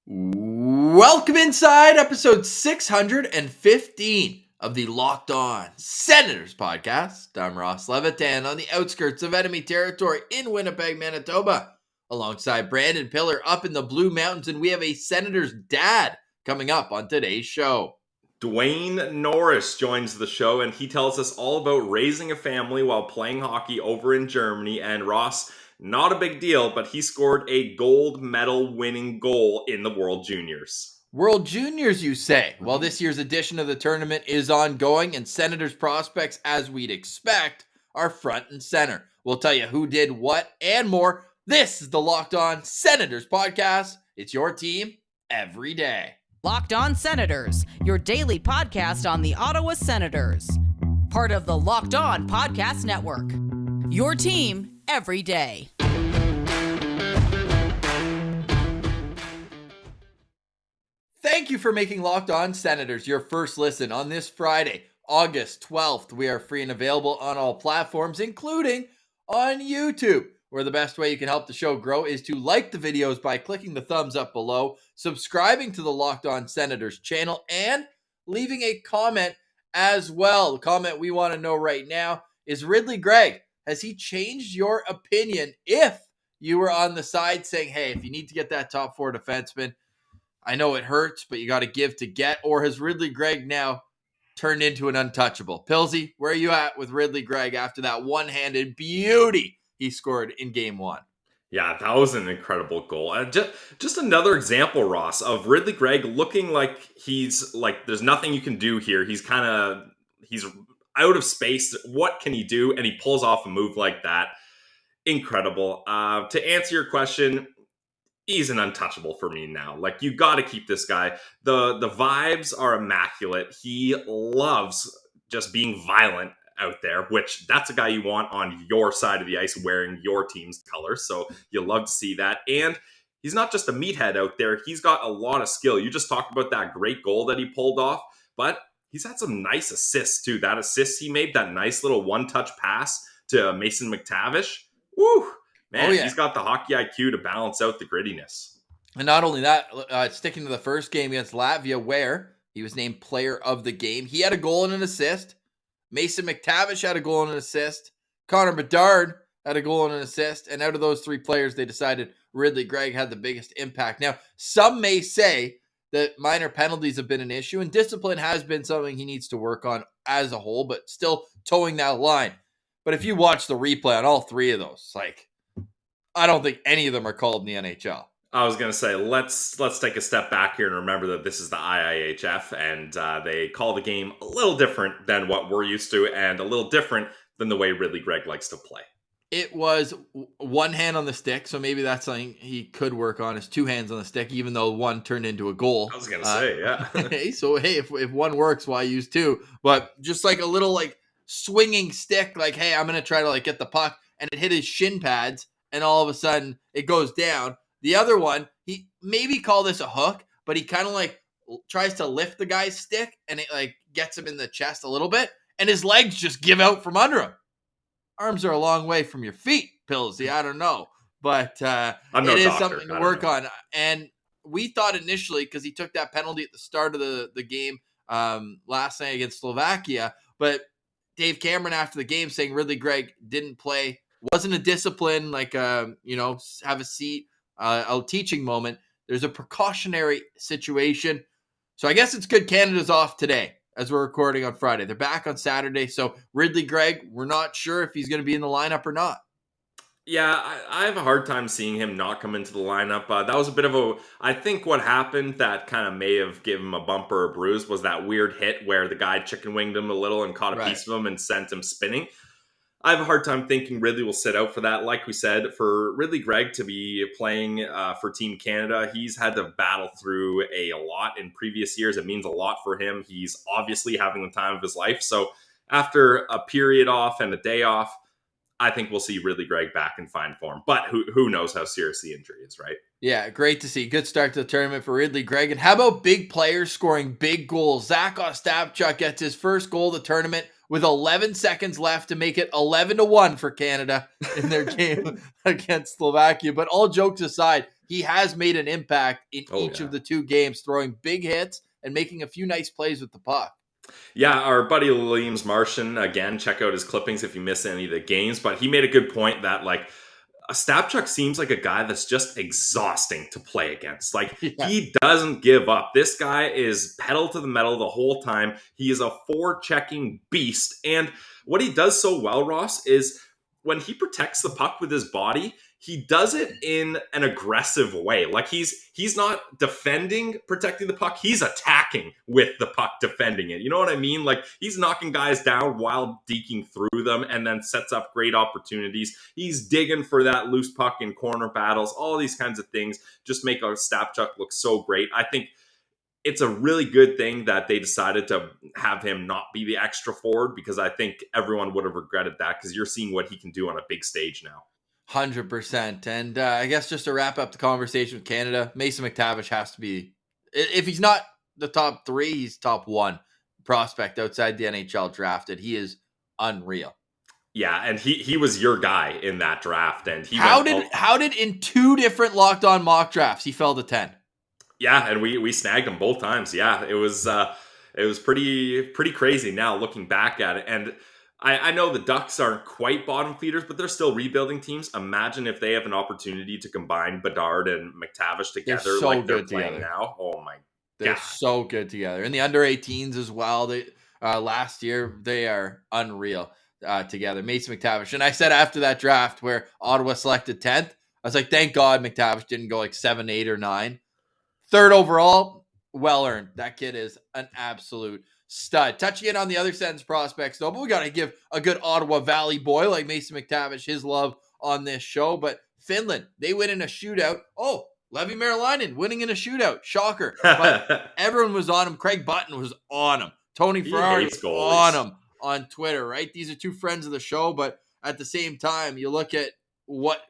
Welcome inside episode 615 of the Locked On Senators podcast. I'm Ross Levitan on the outskirts of enemy territory in Winnipeg, Manitoba, alongside Brandon Piller up in the Blue Mountains, and we have a Senators dad coming up on today's show. Dwayne Norris joins the show, and he tells us all about raising a family while playing hockey over in Germany. And Ross, not a big deal, but he scored a gold medal winning goal in the World Juniors. World Juniors, you say? Well, this year's edition of the tournament is ongoing, and Senators prospects, as we'd expect, are front and center. We'll tell you who did what and more. This is the Locked On Senators podcast. It's your team every day. Locked On Senators, your daily podcast on the Ottawa Senators. Part of the Locked On Podcast Network. Your team every day. Thank you for making Locked On Senators your first listen on this Friday, August 12th. We are free and available on all platforms, including on YouTube, where the best way you can help the show grow is to like the videos by clicking the thumbs up below, subscribing to the Locked On Senators channel, and leaving a comment as well. The comment we want to know right now is Ridley Greig. Has he changed your opinion if you were on the side saying, hey, if you need to get that top four defenseman, I know it hurts, but you got to give to get? Or has Ridley Greig now turned into an untouchable? Pilsy, where are you at with Ridley Greig after that one-handed beauty he scored in game one? Yeah, that was an incredible goal. Just another example, Ross, of Ridley Greig looking like he's like, there's nothing you can do here. He's out of space. What can he do? And he pulls off a move like that. Incredible. To answer your question, he's an untouchable for me now. Like, you got to keep this guy. The vibes are immaculate. He loves just being violent out there, which that's a guy you want on your side of the ice wearing your team's colors. So you love to see that. And he's not just a meathead out there. He's got a lot of skill. You just talked about that great goal that he pulled off, but he's had some nice assists too. That assist he made, that nice little one-touch pass to Mason McTavish. Woo! Man, He's got the hockey IQ to balance out the grittiness. And not only that, sticking to the first game against Latvia, where he was named player of the game, he had a goal and an assist. Mason McTavish had a goal and an assist. Connor Bedard had a goal and an assist. And out of those three players, they decided Ridley Greig had the biggest impact. Now, some may say that minor penalties have been an issue, and discipline has been something he needs to work on as a whole, but still towing that line. But if you watch the replay on all three of those, I don't think any of them are called in the NHL. I was going to say, let's take a step back here and remember that this is the IIHF, and they call the game a little different than what we're used to, and a little different than the way Ridley Greig likes to play. It was one hand on the stick, so maybe that's something he could work on, is two hands on the stick, even though one turned into a goal. I was going to say, yeah. If one works, why use two? But just like a little swinging stick, hey, I'm going to try to get the puck, and it hit his shin pads, and all of a sudden it goes down. The other one, he maybe call this a hook, but he kind of tries to lift the guy's stick, and it gets him in the chest a little bit, and his legs just give out from under him. Arms are a long way from your feet, Pilsy. I don't know, but it is something to work on. And we thought initially, because he took that penalty at the start of the game last night against Slovakia, but Dave Cameron after the game saying Ridley Greig didn't play, wasn't a discipline, have a seat. A teaching moment. There's a precautionary situation. So I guess it's good Canada's off today as we're recording on Friday. They're back on Saturday. So Ridley Greig, we're not sure if he's going to be in the lineup or not. Yeah, I have a hard time seeing him not come into the lineup. That was a bit of I think what happened that kind of may have given him a bump or a bruise was that weird hit where the guy chicken winged him a little and caught a piece of him and sent him spinning. I have a hard time thinking Ridley will sit out for that. Like we said, for Ridley Greig to be playing for Team Canada, he's had to battle through a lot in previous years. It means a lot for him. He's obviously having the time of his life. So after a period off and a day off, I think we'll see Ridley Greig back in fine form. But who knows how serious the injury is, right? Yeah, great to see. Good start to the tournament for Ridley Greig. And how about big players scoring big goals? Zack Ostapchuk gets his first goal of the tournament with 11 seconds left to make it 11-1 for Canada in their game against Slovakia. But all jokes aside, he has made an impact in each yeah. of the 2 games, throwing big hits and making a few nice plays with the puck. Yeah, our buddy Liam's Martian, again, check out his clippings if you miss any of the games, but he made a good point that, like, Ostapchuk seems like a guy that's just exhausting to play against. Like, Yeah. he doesn't give up. This guy is pedal to the metal the whole time. He is a forechecking beast. And what he does so well, Ross, is when he protects the puck with his body, he does it in an aggressive way. Like, he's not defending, protecting the puck. He's attacking with the puck, defending it. You know what I mean? Like, he's knocking guys down while deking through them and then sets up great opportunities. He's digging for that loose puck in corner battles. All these kinds of things just make our Ostapchuk look so great. I think it's a really good thing that they decided to have him not be the extra forward, because I think everyone would have regretted that, because you're seeing what he can do on a big stage now. 100%. And I guess just to wrap up the conversation with Canada, Mason McTavish has to be, if he's not the top 3, he's top 1 prospect outside the NHL drafted. He is unreal. Yeah, and he was your guy in that draft, and how did in 2 different Locked On mock drafts he fell to 10? Yeah, and we snagged him both times. Yeah, it was pretty crazy now looking back at it. And I know the Ducks aren't quite bottom feeders, but they're still rebuilding teams. Imagine if they have an opportunity to combine Bedard and McTavish together so like they're good playing together. now. Oh my They're God. so good together. And the under 18s as well. They last year, they are unreal together. Mason McTavish. And I said after that draft where Ottawa selected 10th, I was like, thank God McTavish didn't go like 7, 8, or 9. 3rd overall, well earned. That kid is an absolute stud. Touching in on the other Sens prospects, though, but we got to give a good Ottawa Valley boy like Mason McTavish his love on this show. But Finland, they win in a shootout. Oh, Leevi Merilainen winning in a shootout. Shocker. But everyone was on him. Craig Button was on him. Tony Ferrari on him on Twitter, right? These are 2 friends of the show, but at the same time, you look at what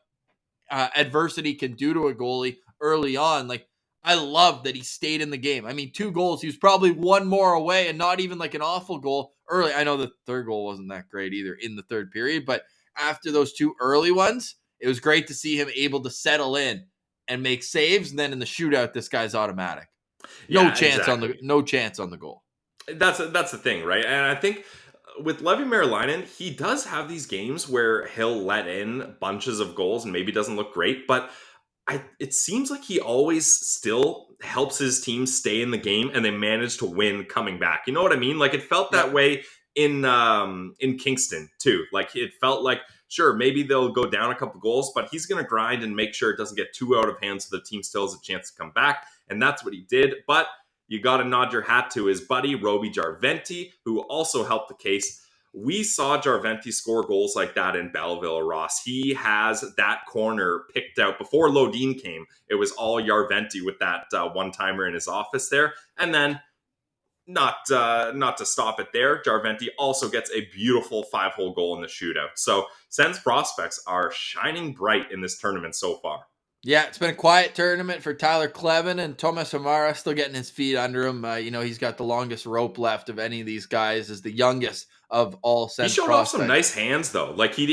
adversity can do to a goalie early on. Like, I love that he stayed in the game. I mean, 2 goals. He was probably 1 more away, and not even like an awful goal early. I know the 3rd goal wasn't that great either in the 3rd period, but after those 2 early ones, it was great to see him able to settle in and make saves. And then in the shootout, this guy's automatic. No chance on the goal. That's the thing, right? And I think with Leevi Merilainen, he does have these games where he'll let in bunches of goals and maybe doesn't look great, but it seems like he always still helps his team stay in the game, and they manage to win coming back. You know what I mean? Like, it felt that way in Kingston too. Like, it felt like, sure, maybe they'll go down a couple goals, but he's going to grind and make sure it doesn't get too out of hand so the team still has a chance to come back. And that's what he did. But you got to nod your hat to his buddy, Roby Jarventie, who also helped the case. We saw Jarventie score goals like that in Belleville, Ross. He has that corner picked out. Before Lodin came, it was all Jarventie with that one-timer in his office there. And then, not to stop it there, Jarventie also gets a beautiful 5-hole goal in the shootout. So Sens prospects are shining bright in this tournament so far. Yeah, it's been a quiet tournament for Tyler Kleven, and Thomas Hamara still getting his feet under him. He's got the longest rope left of any of these guys, as the youngest of all Sens He showed prospects. off some nice hands, though. Like, it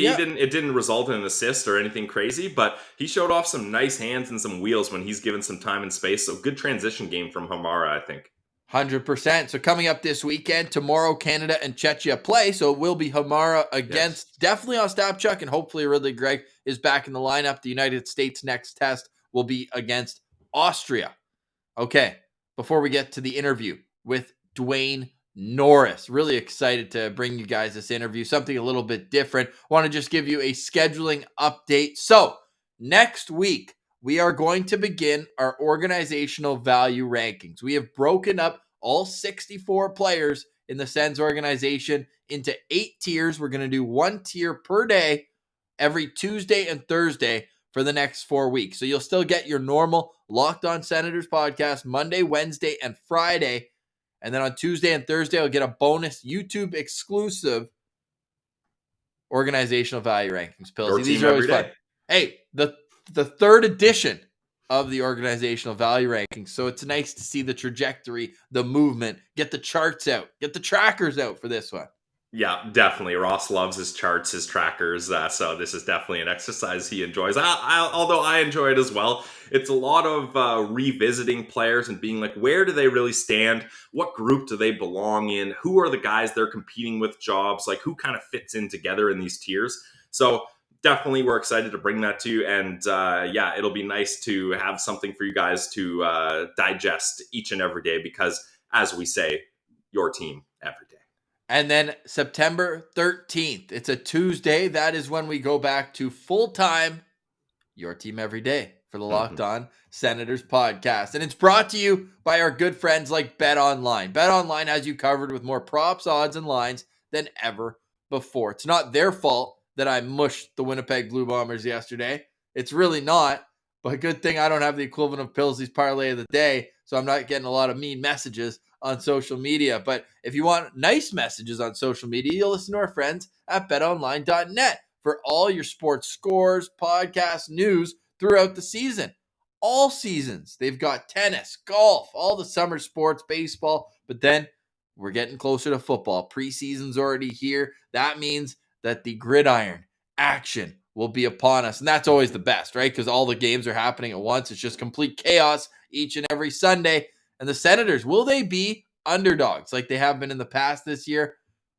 didn't result in an assist or anything crazy, but he showed off some nice hands and some wheels when he's given some time and space. So good transition game from Hamara, I think. 100%. So coming up this weekend, tomorrow, Canada and Czechia play. So it will be Hamara against definitely Ostapchuk, and hopefully Ridley Greig is back in the lineup. The United States' next test will be against Austria. Okay, before we get to the interview with Dwayne Norris, really excited to bring you guys this interview, something a little bit different. Want to just give you a scheduling update. So next week, we are going to begin our organizational value rankings. We have broken up all 64 players in the Sens organization into 8 tiers. We're going to do 1 tier per day every Tuesday and Thursday for the next 4 weeks. So you'll still get your normal Locked On Senators podcast Monday, Wednesday, and Friday. And then on Tuesday and Thursday, I'll get a bonus YouTube exclusive organizational value rankings. Pills. These are always fun. Hey, the 3rd edition of the organizational value rankings. So it's nice to see the trajectory, the movement, get the charts out, get the trackers out for this one. Yeah, definitely. Ross loves his charts, his trackers. So this is definitely an exercise he enjoys. Although I enjoy it as well. It's a lot of revisiting players and being like, where do they really stand? What group do they belong in? Who are the guys they're competing with jobs? Like, who kind of fits in together in these tiers? So definitely we're excited to bring that to you. And yeah, it'll be nice to have something for you guys to digest each and every day because, as we say, your team every day. And then September 13th, it's a Tuesday. That is when we go back to full-time Your Team Every Day for the Locked On Senators podcast. And it's brought to you by our good friends like BetOnline. BetOnline has you covered with more props, odds, and lines than ever before. It's not their fault that I mushed the Winnipeg Blue Bombers yesterday. It's really not. But good thing I don't have the equivalent of Pillsbury's parlay of the day, so I'm not getting a lot of mean messages on social media. But if you want nice messages on social media, you'll listen to our friends at betonline.net for all your sports scores, podcasts, news throughout the season. All seasons. They've got tennis, golf, all the summer sports, baseball. But then we're getting closer to football. Preseason's already here. That means that the gridiron action will be upon us. And that's always the best, right? Because all the games are happening at once. It's just complete chaos each and every Sunday. And the Senators, will they be underdogs like they have been in the past this year?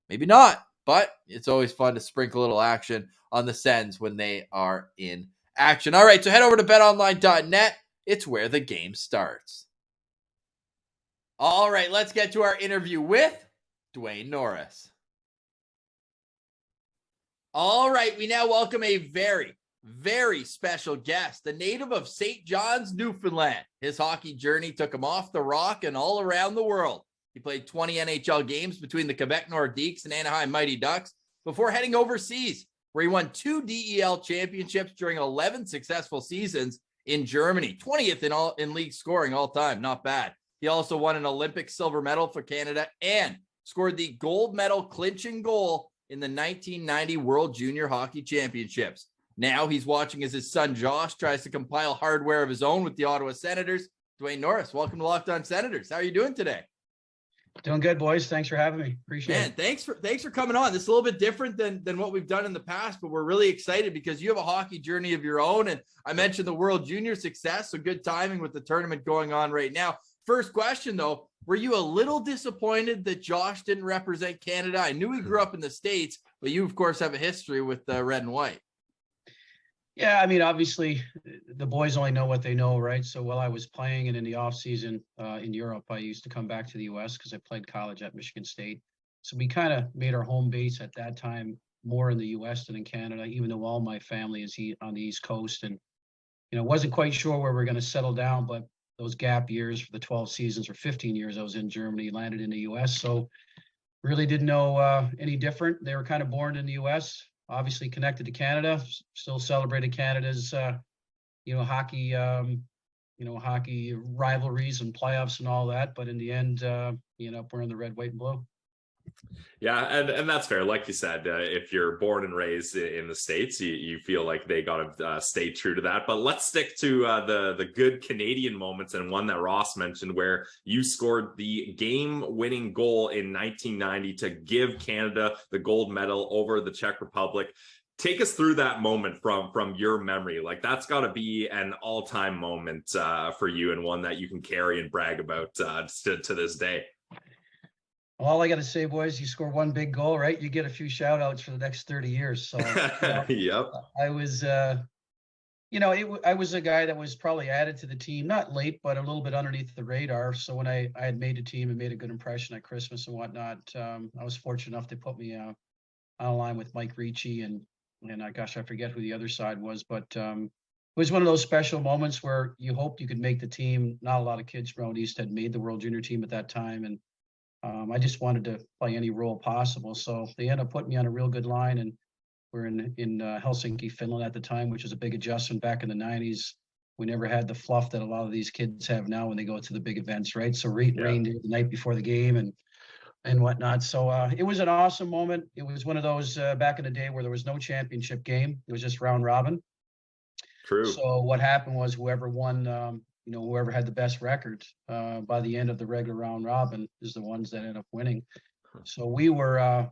Maybe not, but it's always fun to sprinkle a little action on the Sens when they are in action. All right, so head over to betonline.net. It's where the game starts. All right, let's get to our interview with Dwayne Norris. All right, we now welcome a very, very special guest, the native of St. John's, Newfoundland. His hockey journey took him off the rock and all around the world. He played 20 NHL games between the Quebec Nordiques and Anaheim Mighty Ducks before heading overseas, where he won 2 DEL championships during 11 successful seasons in Germany, 20th in league scoring all time. Not bad. He also won an Olympic silver medal for Canada and scored the gold medal clinching goal in the 1990 World Junior Hockey Championships. Now he's watching as his son Josh tries to compile hardware of his own with the Ottawa Senators. Dwayne Norris, welcome to Locked On Senators. How are you doing today? Doing good, boys. Thanks for having me. Appreciate it. Thanks for coming on. This is a little bit different than what we've done in the past, but we're really excited because you have a hockey journey of your own. And I mentioned the World Junior success, so good timing with the tournament going on right now. First question, though, were you a little disappointed that Josh didn't represent Canada? I knew he grew up in the States, but you, of course, have a history with red and white. Yeah, I mean, obviously, the boys only know what they know, right? So while I was playing and in the off season in Europe, I used to come back to the U.S. because I played college at Michigan State. So we kind of made our home base at that time more in the U.S. than in Canada, even though all my family is on the East Coast. And, wasn't quite sure where we're going to settle down, but those gap years for the 12 seasons or 15 years I was in Germany, landed in the U.S. So really didn't know any different. They were kind of born in the U.S., obviously connected to Canada, still celebrated Canada's, hockey, hockey rivalries and playoffs and all that. But in the end, we're in the red, white, and blue. Yeah, and that's fair. Like you said, if you're born and raised in the States, you feel like they got to stay true to that. But let's stick to the good Canadian moments, and one that Ross mentioned where you scored the game-winning goal in 1990 to give Canada the gold medal over the Czech Republic. Take us through that moment from your memory. Like, that's got to be an all-time moment for you, and one that you can carry and brag about to this day. All I got to say, boys, you score one big goal, right? You get a few shout outs for the next 30 years. So, Yep. I was, I was a guy that was probably added to the team, not late, but a little bit underneath the radar. So when I had made a team and made a good impression at Christmas and whatnot, I was fortunate enough to put me on a line with Mike Ricci and gosh, I forget who the other side was, but it was one of those special moments where you hoped you could make the team. Not a lot of kids from out East had made the World Junior team at that time, and I just wanted to play any role possible. So they ended up putting me on a real good line, and we're in Helsinki, Finland at the time, which was a big adjustment back in the 90s. We never had the fluff that a lot of these kids have now when they go to the big events, right? So rained the night before the game and whatnot. So it was an awesome moment. It was one of those back in the day where there was no championship game. It was just round robin. True. So what happened was whoever won, whoever had the best record by the end of the regular round robin is the ones that end up winning. So we were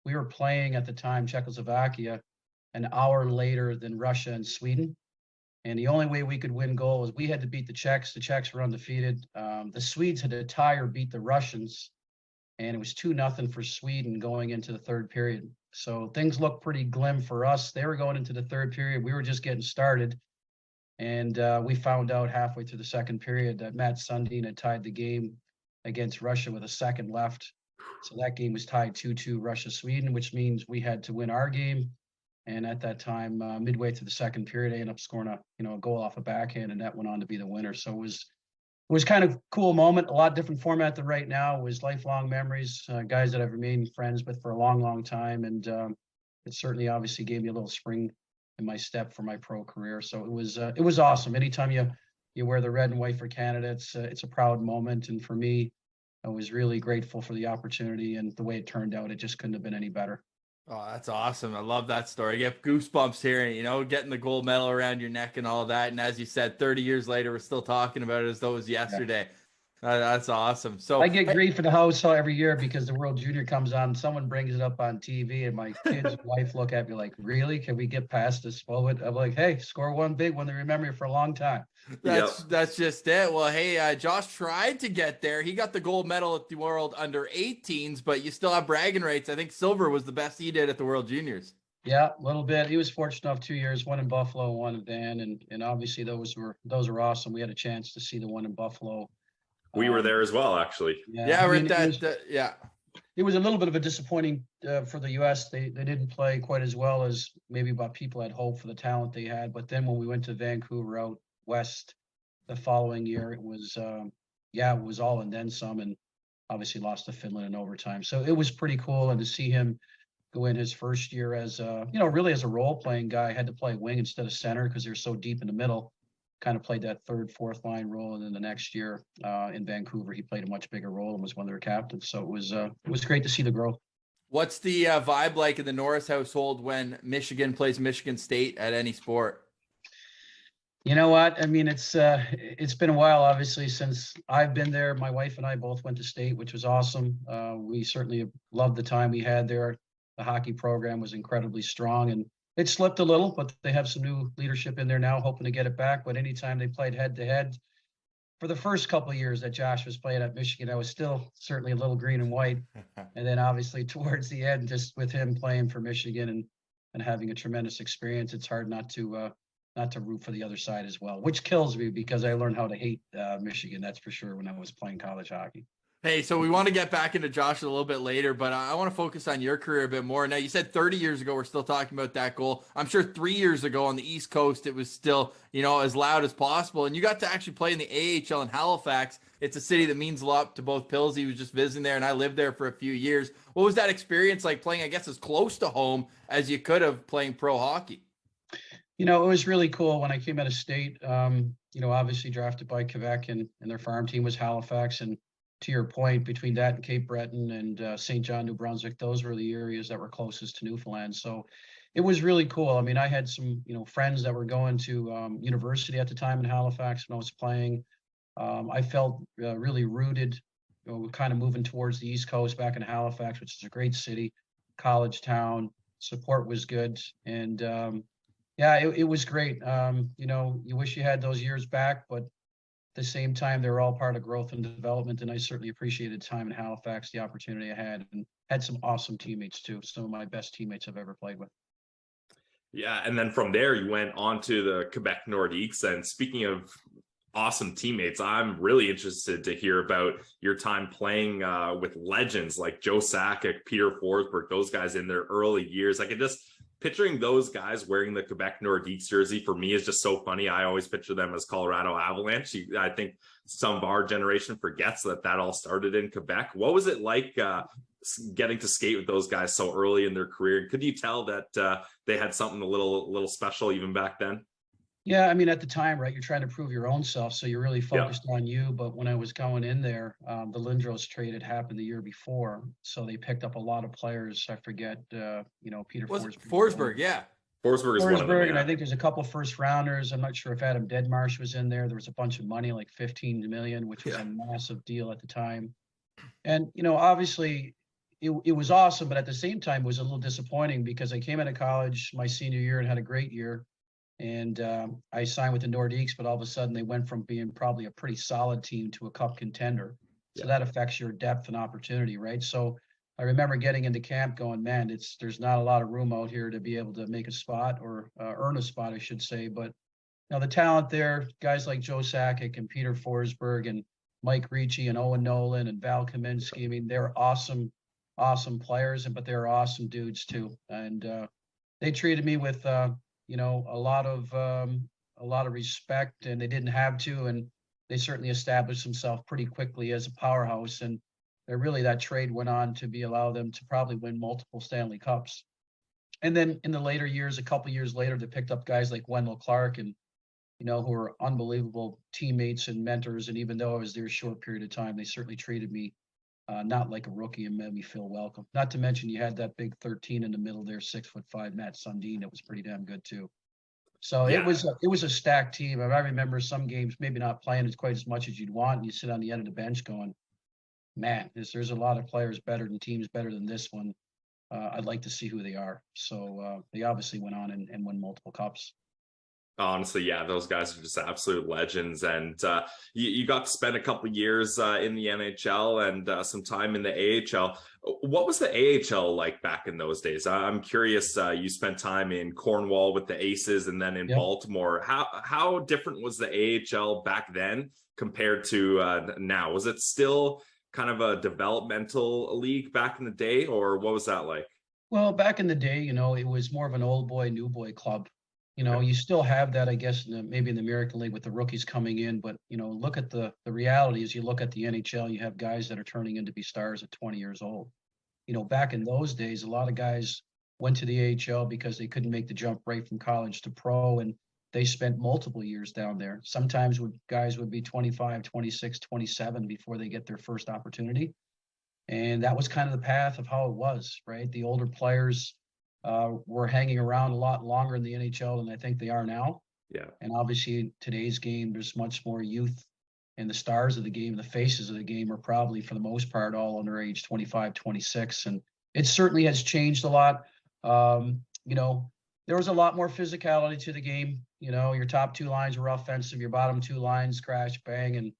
we were playing at the time Czechoslovakia an hour later than Russia and Sweden. And the only way we could win goal was we had to beat the Czechs. The Czechs were undefeated. The Swedes had to tie or beat the Russians, and it was 2-0 for Sweden going into the third period. So things looked pretty glim for us. They were going into the third period. We were just getting started. And we found out halfway through the second period that Matt Sundin had tied the game against Russia with a second left. So that game was tied 2-2 Russia-Sweden, which means we had to win our game. And at that time, midway through the second period, I ended up scoring a goal off a backhand, and that went on to be the winner. So it was kind of a cool moment. A lot different format than right now. It was lifelong memories, guys that I've remained friends with for a long, long time, and it certainly obviously gave me a little spring in my step for my pro career. So it was awesome. Anytime you wear the red and white for Canada, it's a proud moment, and for me, I was really grateful for the opportunity, and the way it turned out, it just couldn't have been any better. Oh, that's awesome. I love that story. I get goosebumps hearing, getting the gold medal around your neck and all that. And as you said, 30 years later, we're still talking about it as though it was yesterday. Yeah. That's awesome. So I get grief in the house every year because the World Junior comes on. Someone brings it up on TV, and my kids' wife look at me like, "Really? Can we get past this moment?" I'm like, "Hey, score one big one. They remember you for a long time." That's just it. Well, hey, Josh tried to get there. He got the gold medal at the World Under-18s, but you still have bragging rights. I think silver was the best he did at the World Juniors. Yeah, a little bit. He was fortunate enough 2 years, one in Buffalo, one in Van, and obviously those were awesome. We had a chance to see the one in Buffalo. We were there as well, actually. Yeah, we're at that. Yeah. It was a little bit of a disappointing for the U.S. They didn't play quite as well as maybe what people had hoped for the talent they had. But then when we went to Vancouver out west the following year, it was all and then some, and obviously lost to Finland in overtime. So it was pretty cool, and to see him go in his first year as really as a role playing guy, had to play wing instead of center because they're so deep in the middle. Kind of played that third, fourth line role, and then the next year in Vancouver, he played a much bigger role and was one of their captains. So it was great to see the growth. What's the vibe like in the Norris household when Michigan plays Michigan State at any sport? You know what? I mean, it's been a while, obviously, since I've been there. My wife and I both went to state, which was awesome. We certainly loved the time we had there. The hockey program was incredibly strong, and it slipped a little, but they have some new leadership in there now, hoping to get it back. But anytime they played head-to-head, for the first couple of years that Josh was playing at Michigan, I was still certainly a little green and white. And then obviously towards the end, just with him playing for Michigan and having a tremendous experience, it's hard not to root for the other side as well, which kills me because I learned how to hate Michigan, that's for sure, when I was playing college hockey. Hey, so we want to get back into Josh a little bit later, but I want to focus on your career a bit more. Now, you said 30 years ago, we're still talking about that goal. I'm sure 3 years ago on the East Coast, it was still, as loud as possible. And you got to actually play in the AHL in Halifax. It's a city that means a lot to both Pills. He was just visiting there, and I lived there for a few years. What was that experience like playing, I guess, as close to home as you could have playing pro hockey? It was really cool when I came out of state, obviously drafted by Quebec, and their farm team was Halifax. And to your point, between that and Cape Breton and St. John, New Brunswick, those were the areas that were closest to Newfoundland. So it was really cool. I mean, I had some, friends that were going to university at the time in Halifax when I was playing. I felt really rooted, kind of moving towards the East Coast back in Halifax, which is a great city, college town. Support was good. And it was great. You wish you had those years back, but at the same time, they were all part of growth and development, and I certainly appreciated time in Halifax, the opportunity I had, and had some awesome teammates too. Some of my best teammates I've ever played with. Yeah, and then from there, you went on to the Quebec Nordiques. And speaking of awesome teammates, I'm really interested to hear about your time playing with legends like Joe Sakic, Peter Forsberg, those guys in their early years. I could just picturing those guys wearing the Quebec Nordiques jersey for me is just so funny. I always picture them as Colorado Avalanche. I think some of our generation forgets that all started in Quebec. What was it like getting to skate with those guys so early in their career? Could you tell that they had something a little special even back then? Yeah, I mean, at the time, right, you're trying to prove your own self, so you're really focused on you. But when I was going in there, the Lindros trade had happened the year before, so they picked up a lot of players. I forget, Peter Forsberg. Forsberg, yeah. Forsberg is one of them, yeah. And I think there's a couple first rounders. I'm not sure if Adam Deadmarsh was in there. There was a bunch of money, like $15 million, which was a massive deal at the time. And obviously, it was awesome, but at the same time, it was a little disappointing because I came out of college my senior year and had a great year. And I signed with the Nordiques, but all of a sudden they went from being probably a pretty solid team to a cup contender. So that affects your depth and opportunity, right? So I remember getting into camp going, man, there's not a lot of room out here to be able to make a spot or earn a spot, I should say. But the talent there, guys like Joe Sakic and Peter Forsberg and Mike Ricci and Owen Nolan and Val Kaminsky. I mean, they're awesome players, but they're awesome dudes too. And they treated me with a lot of respect, and they didn't have to, and they certainly established themselves pretty quickly as a powerhouse. And that trade went on to allow them to probably win multiple Stanley Cups. And then in the later years, a couple years later, they picked up guys like Wendell Clark and who were unbelievable teammates and mentors. And even though I was there a short period of time, they certainly treated me not like a rookie and made me feel welcome. Not to mention you had that big 13 in the middle there, 6'5" Matt Sundin. That was pretty damn good too. So it was a stacked team. I remember some games maybe not playing as quite as much as you'd want. And you sit on the end of the bench going, man, there's a lot of players teams better than this one. I'd like to see who they are. So they obviously went on and won multiple cups. Honestly, yeah, those guys are just absolute legends. And you got to spend a couple of years in the NHL and some time in the AHL. What was the AHL like back in those days? I'm curious. You spent time in Cornwall with the Aces and then in Baltimore. How different was the AHL back then compared to now? Was it still kind of a developmental league back in the day, or what was that like? Well, back in the day, it was more of an old boy, new boy club. You still have that, I guess, maybe in the American League with the rookies coming in. But, look at the reality is you look at the NHL, you have guys that are turning in to be stars at 20 years old. Back in those days, a lot of guys went to the AHL because they couldn't make the jump right from college to pro. And they spent multiple years down there. Sometimes guys would be 25, 26, 27 before they get their first opportunity. And that was kind of the path of how it was, right? The older players were hanging around a lot longer in the NHL than I think they are now. Yeah. And obviously in today's game, there's much more youth, and the stars of the game, the faces of the game are probably for the most part all under age 25, 26. And it certainly has changed a lot. There was a lot more physicality to the game. Your top two lines were offensive, your bottom two lines crash, bang, and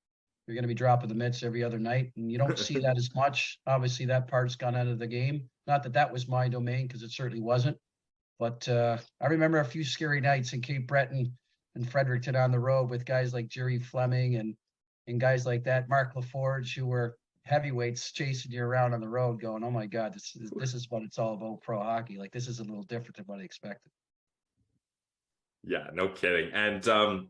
you're going to be dropping the mitts every other night. And you don't see that as much. Obviously that part's gone out of the game. Not that was my domain, because it certainly wasn't. But I remember a few scary nights in Cape Breton and Fredericton on the road with guys like Jerry Fleming and guys like that, Mark LaForge, who were heavyweights chasing you around on the road going, oh my God, this is what it's all about, pro hockey. Like, this is a little different than what I expected. Yeah, no kidding. And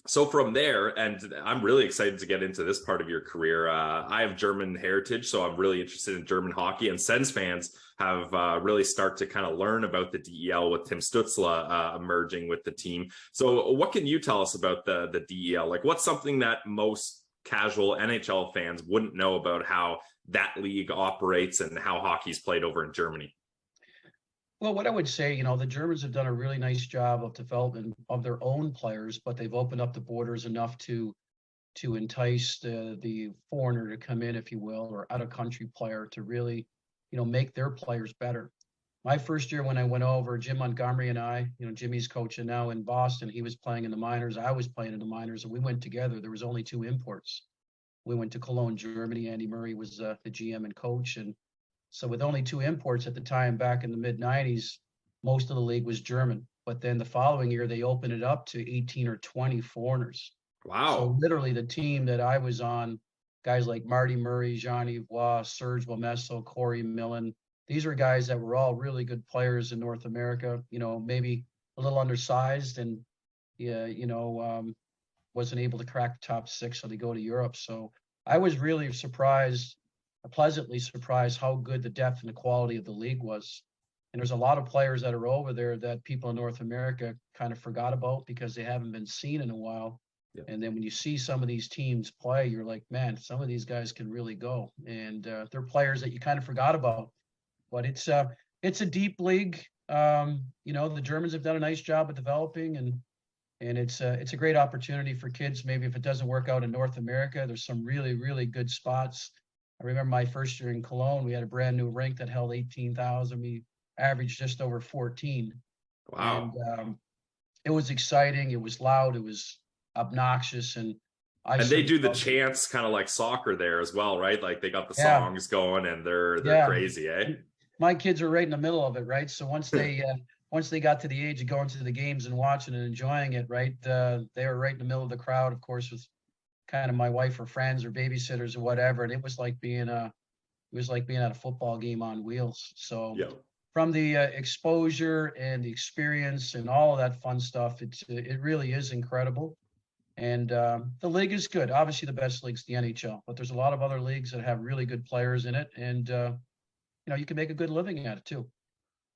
so from there, and I'm really excited to get into this part of your career. I have German heritage, so I'm really interested in German hockey, and Sens fans have really start to kind of learn about the DEL with Tim Stützle emerging with the team. So what can you tell us about the DEL? Like, what's something that most casual NHL fans wouldn't know about how that league operates and how hockey's played over in Germany? Well, what I would say, the Germans have done a really nice job of development of their own players, but they've opened up the borders enough to entice the foreigner to come in, if you will, or out-of-country player to really, make their players better. My first year when I went over, Jim Montgomery and I, Jimmy's coaching now in Boston, he was playing in the minors, I was playing in the minors, and we went together. There was only 2 imports. We went to Cologne, Germany. Andy Murray was the GM and coach, and so with only 2 imports at the time back in the mid-90s, most of the league was German. But then the following year, they opened it up to 18 or 20 foreigners. Wow. So literally the team that I was on, guys like Marty Murray, Jean-Yves Roy, Serge Bomesso, Corey Millen, these are guys that were all really good players in North America, maybe a little undersized and, wasn't able to crack the top 6, so they go to Europe. So I was really pleasantly surprised how good the depth and the quality of the league was. And there's a lot of players that are over there that people in North America kind of forgot about because they haven't been seen in a while. Yeah. And then when you see some of these teams play, you're like, man, some of these guys can really go. And they're players that you kind of forgot about. But it's a deep league. The Germans have done a nice job of developing, and it's a great opportunity for kids. Maybe if it doesn't work out in North America, there's some really, really good spots I remember my first year in Cologne, we had a brand new rink that held 18,000. We averaged just over 14. Wow. And it was exciting. It was loud. It was obnoxious. And I And they certainly do the loved it. chants kind of like soccer there as well, right? Like they got the Yeah. songs going and they're Yeah. crazy, eh? And my kids are right in the middle of it, right? So once they got to the age of going to the games and watching and enjoying it, right? They were right in the middle of the crowd, of course, with kind of my wife or friends or babysitters or whatever. And it was like being at a football game on wheels. So Yeah. from the exposure and the experience and all of that fun stuff, it really is incredible. And the league is good. Obviously, the best league's the NHL, but there's a lot of other leagues that have really good players in it, and you can make a good living at it too.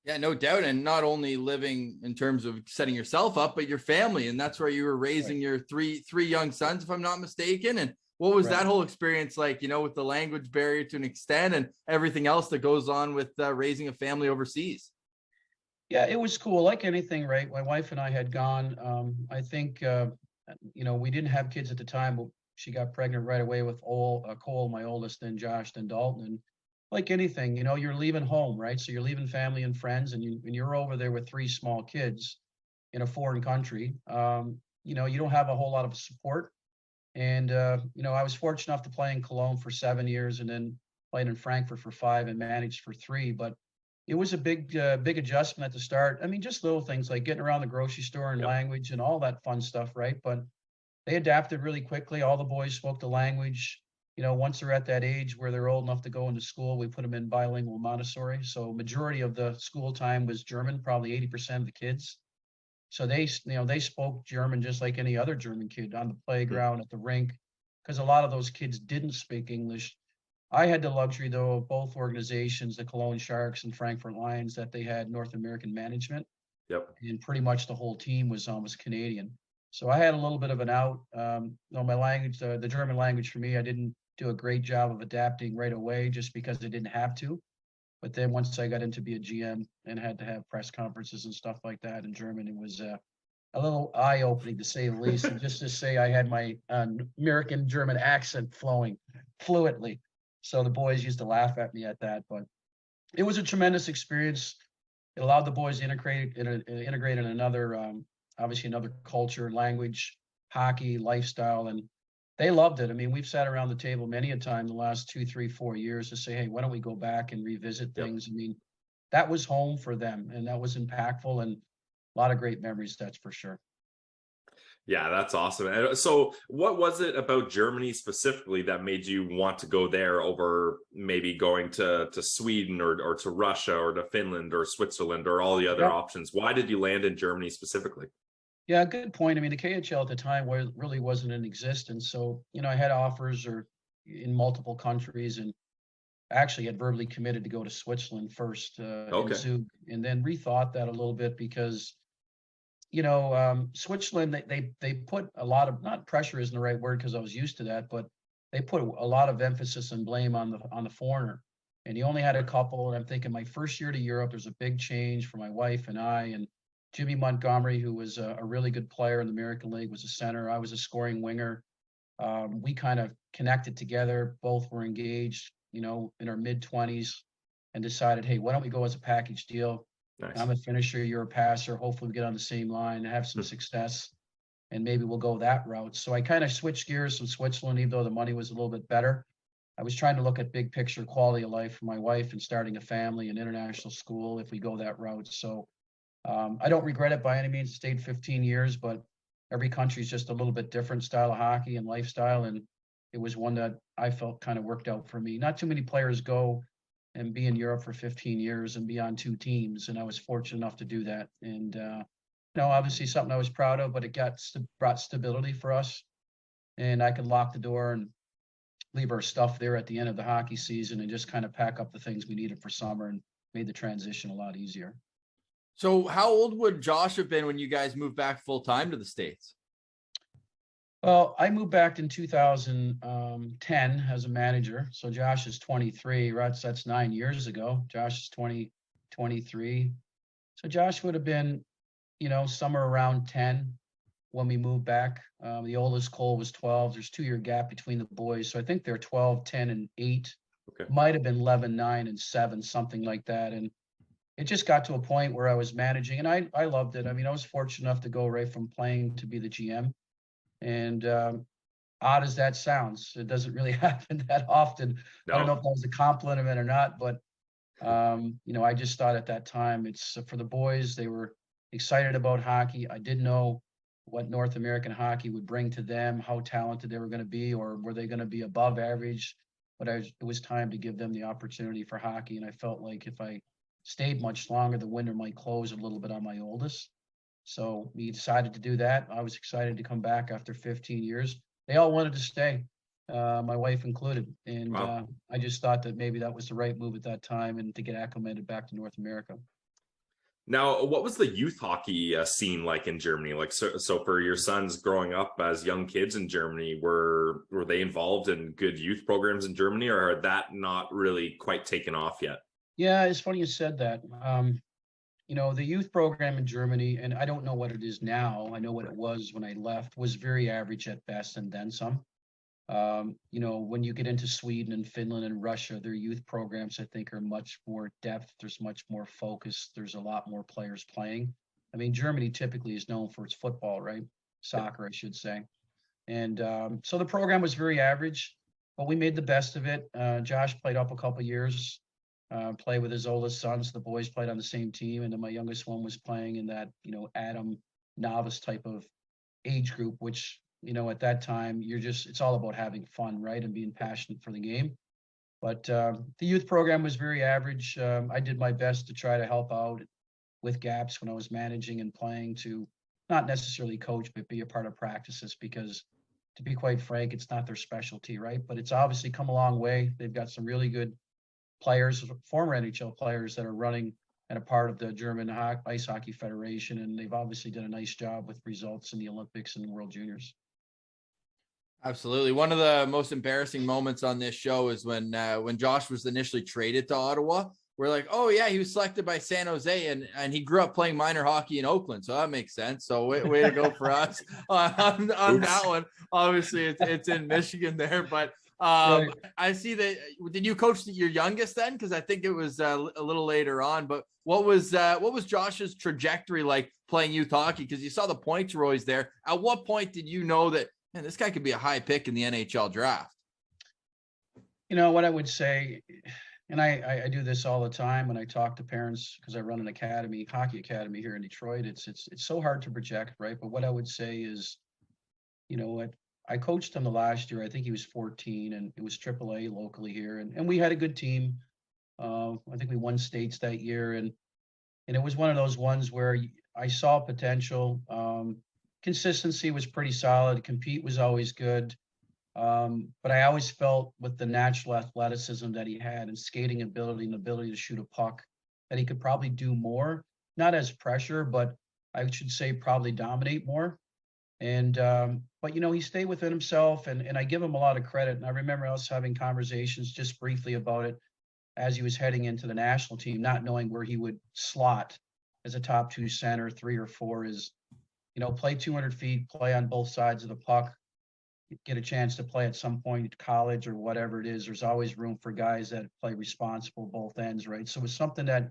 Yeah, no doubt. And not only living in terms of setting yourself up, but your family. And that's where you were raising your three young sons, if I'm not mistaken. And what was that whole experience like, with the language barrier to an extent and everything else that goes on with raising a family overseas? Yeah, it was cool. Like anything, right? My wife and I had gone. I think, we didn't have kids at the time, but she got pregnant right away with Cole, my oldest, then Josh, then Dalton. And like anything, you're leaving home, right? So you're leaving family and friends, and you're over there with 3 small kids in a foreign country. You don't have a whole lot of support. And, I was fortunate enough to play in Cologne for 7 years and then played in Frankfurt for 5 and managed for 3. But it was a big adjustment at the start. I mean, just little things like getting around the grocery store and language and all that fun stuff, right? But they adapted really quickly. All the boys spoke the language. Once they're at that age where they're old enough to go into school, we put them in bilingual Montessori. So majority of the school time was German, probably 80% of the kids. So they spoke German just like any other German kid on the playground, at the rink, because a lot of those kids didn't speak English. I had the luxury, though, of both organizations, the Cologne Sharks and Frankfurt Lions, that they had North American management. Yep. And pretty much the whole team was almost Canadian. So I had a little bit of an out. My language, the German language for me, I didn't do a great job of adapting right away just because I didn't have to. But then once I got into be a GM and had to have press conferences and stuff like that in German, it was a little eye-opening, to say the least. And just to say I had my American German accent flowing fluently. So the boys used to laugh at me at that. But it was a tremendous experience. It allowed the boys to integrate in another, obviously another culture, language, hockey, lifestyle, and they loved it. I mean, we've sat around the table many a time the last 2, 3, 4 years to say, hey, why don't we go back and revisit things? I mean, that was home for them, and that was impactful, and a lot of great memories, that's for sure. Yeah, that's awesome. And so what was it about Germany specifically that made you want to go there over maybe going to Sweden or to Russia or to Finland or Switzerland or all the other options? Why did you land in Germany specifically? Yeah, good point. I mean, the KHL at the time really wasn't in existence. So, I had offers in multiple countries, and actually had verbally committed to go to Switzerland first in Zug, and then rethought that a little bit because, Switzerland, they put a lot of, not pressure isn't the right word because I was used to that, but they put a lot of emphasis and blame on the foreigner. And you only had a couple, and I'm thinking my first year to Europe, there's a big change for my wife and I, and Jimmy Montgomery, who was a really good player in the American League, was a center. I was a scoring winger. We kind of connected together. Both were engaged, in our mid-20s, and decided, hey, why don't we go as a package deal? Nice. I'm a finisher, you're a passer. Hopefully we get on the same line, have some success, and maybe we'll go that route. So I kind of switched gears from Switzerland, even though the money was a little bit better. I was trying to look at big picture quality of life for my wife and starting a family and international school if we go that route. So I don't regret it by any means. I stayed 15 years, but every country is just a little bit different style of hockey and lifestyle. And it was one that I felt kind of worked out for me. Not too many players go and be in Europe for 15 years and be on 2 teams. And I was fortunate enough to do that. And, obviously something I was proud of, but it brought stability for us. And I could lock the door and leave our stuff there at the end of the hockey season and just kind of pack up the things we needed for summer, and made the transition a lot easier. So how old would Josh have been when you guys moved back full time to the States? Well, I moved back in 2010 as a manager. So Josh is 23. That's 9 years ago. Josh is 23. So Josh would have been, somewhere around 10 when we moved back. The oldest, Cole, was 12. There's 2-year gap between the boys. So I think they're 12, 10, and 8 Okay. Might have been 11, 9, and 7, something like that. And it just got to a point where I was managing, and I loved it. I mean, I was fortunate enough to go right from playing to be the GM. And odd as that sounds, it doesn't really happen that often. I don't know No. if that was a compliment or not, but I just thought at that time it's for the boys. They were excited about hockey. I didn't know what North American hockey would bring to them, how talented they were going to be, or were they going to be above average. But it was time to give them the opportunity for hockey, and I felt like if I stayed much longer, the window might close a little bit on my oldest. So we decided to do that. I was excited to come back after 15 years. They all wanted to stay, my wife included. And Wow. I just thought that maybe that was the right move at that time and to get acclimated back to North America. Now, what was the youth hockey scene like in Germany? Like, so for your sons growing up as young kids in Germany, were they involved in good youth programs in Germany, or had that not really quite taken off yet? Yeah, it's funny you said that. The youth program in Germany, and I don't know what it is now. I know what it was when I left, was very average at best and then some. When you get into Sweden and Finland and Russia, their youth programs, I think, are much more depth. There's much more focus. There's a lot more players playing. I mean, Germany typically is known for its football, right? Soccer, I should say. And so the program was very average, but we made the best of it. Josh played up a couple of years, played with his oldest sons. The boys played on the same team. And then my youngest one was playing in that, Adam novice type of age group, which at that time, it's all about having fun, right? And being passionate for the game. But the youth program was very average. I did my best to try to help out with gaps when I was managing and playing, to not necessarily coach, but be a part of practices, because to be quite frank, it's not their specialty, right? But it's obviously come a long way. They've got some really good players, former NHL players, that are running and a part of the German Ice Hockey Federation. And they've obviously done a nice job with results in the Olympics and World Juniors. Absolutely. One of the most embarrassing moments on this show is when Josh was initially traded to Ottawa. We're like, oh yeah, he was selected by San Jose, and he grew up playing minor hockey in Oakland, so that makes sense. So way to go for us on that one. Obviously, it's in Michigan there, but Right. I see that. Did you coach your youngest then? Because I think it was a little later on. But what was Josh's trajectory like playing youth hockey? Because you saw the points were always there. At what point did you know that, man, this guy could be a high pick in the NHL draft? What I would say, and I do this all the time when I talk to parents, because I run an academy, hockey academy here in Detroit. It's so hard to project, right? But what I would say is, I coached him the last year. I think he was 14, and it was AAA locally here, and we had a good team. I think we won states that year, and it was one of those ones where I saw potential. Consistency was pretty solid. Compete was always good. But I always felt with the natural athleticism that he had and skating ability and ability to shoot a puck, that he could probably do more, not as pressure, but I should say probably dominate more. And, but he stayed within himself, and I give him a lot of credit. And I remember us having conversations just briefly about it as he was heading into the national team, not knowing where he would slot as a top 2 center, 3 or 4 is, play 200 feet, play on both sides of the puck, get a chance to play at some point at college or whatever it is. There's always room for guys that play responsible both ends, right? So it was something that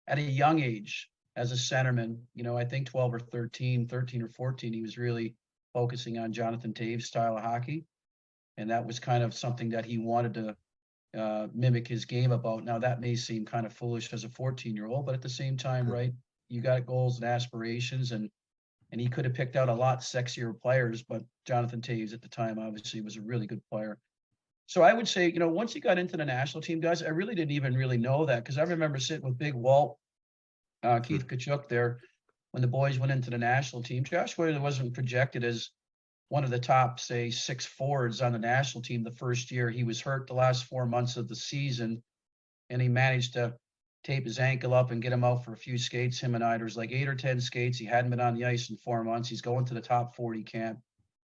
at a young age, as a centerman, I think 12 or 13 or 14, he was really focusing on Jonathan Toews' style of hockey. And that was kind of something that he wanted to mimic his game about. Now, that may seem kind of foolish as a 14-year-old, but at the same time, right, you got goals and aspirations, and he could have picked out a lot sexier players, but Jonathan Toews at the time obviously was a really good player. So I would say, once he got into the national team, guys, I really didn't even really know that, because I remember sitting with Big Walt, Keith Tkachuk there, when the boys went into the national team. Josh really wasn't projected as one of the top, say, 6 forwards on the national team the first year. He was hurt the last 4 months of the season, and he managed to tape his ankle up and get him out for a few skates. Him and I, there's like 8 or 10 skates. He hadn't been on the ice in 4 months. He's going to the top 40 camp,